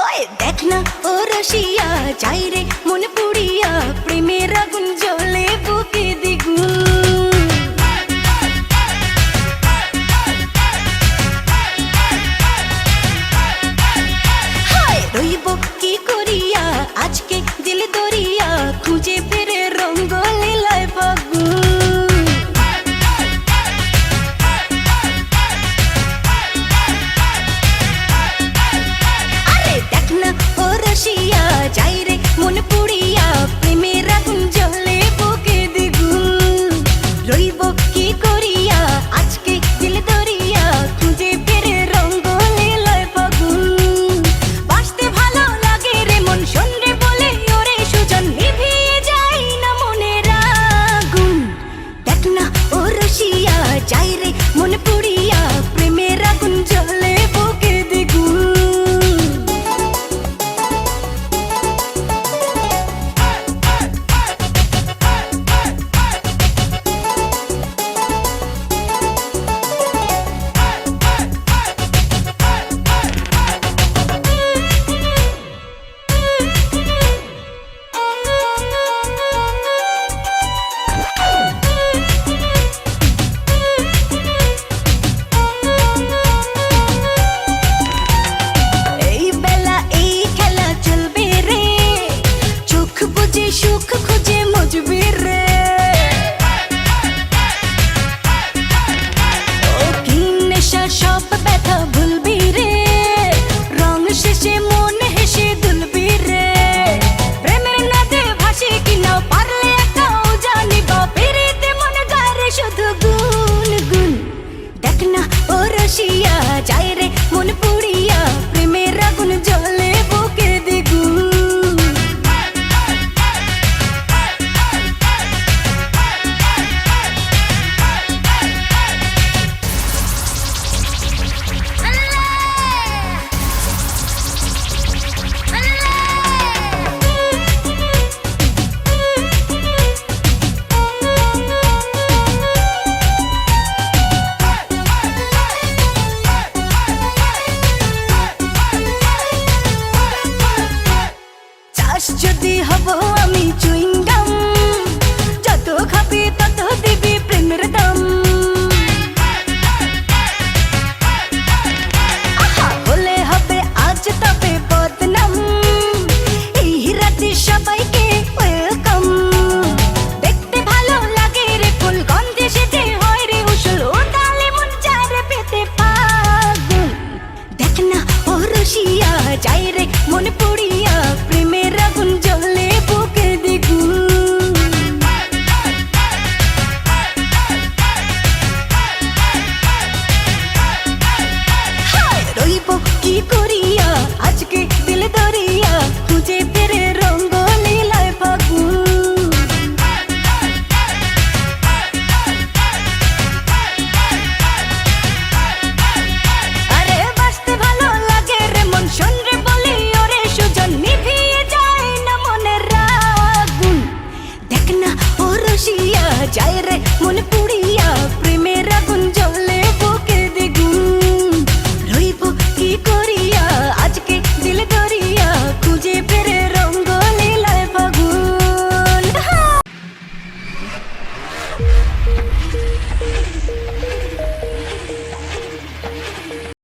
ওই দেখ না ও রসিয়া যাই রে মন পুড়িয়া প্রেমের আগুন জ্বলে বুকে দ্বিগুণ। হায় রইব কি করিয়া আজকে দিল দরিয়া খুঁজে ফিরে রঙ্গ লীলায় ফাগুন। যাই রে মন পুড়িয়া প্রেমের আগুন জ্বলে বুকে দ্বিগুণ। রইব কি করিয়া আজকে দিল দরিয়া খুঁজে ফিরে রঙ্গ লীলায় ফাগুন। বাসতে ভালো লাগে রে মন শোন রে বলে ওরে সুজন নিভিয়ে যায় না মনের আগুন। দেখ না ও রসিয়া যাই রে মন পুড়িয়া প্রেমের আগুন জ্বলে বুকে দ্বিগুণ। সুখ খুঁজে মজবি রে ও কি নেশা সব ব্যথা ভুলবি রে রং শেষে মন হেসে দুলবি রে প্রেমের নাদে ভাসি কিনা পারলে একাও জানিব ফিরিতে মন গারে শুধু গুন গুন। দেখ না ও রসিয়া যাই রে মন পুড়িয়া প্রেমের আগুন জ্বলে বুকে দ্বিগুণ। যদি হব আমি চুইংগাম যত খাবি তত দিবি প্রেমের দাম। হলে হবে আজ তবে বদনাম এই রাতে সবাইকে ওয়েলকাম। দেখতে ভালো লাগে রে ফুল গন্ধে সেজে হয় রে উসুল ও তালে মন চায় রে পেতে পাগুন। দেখ না ও রসিয়া যাই রে মন পুড়িয়া প্রেমের আগুন জ্বলে বুকে দ্বিগুণ। হায় রইব কি করি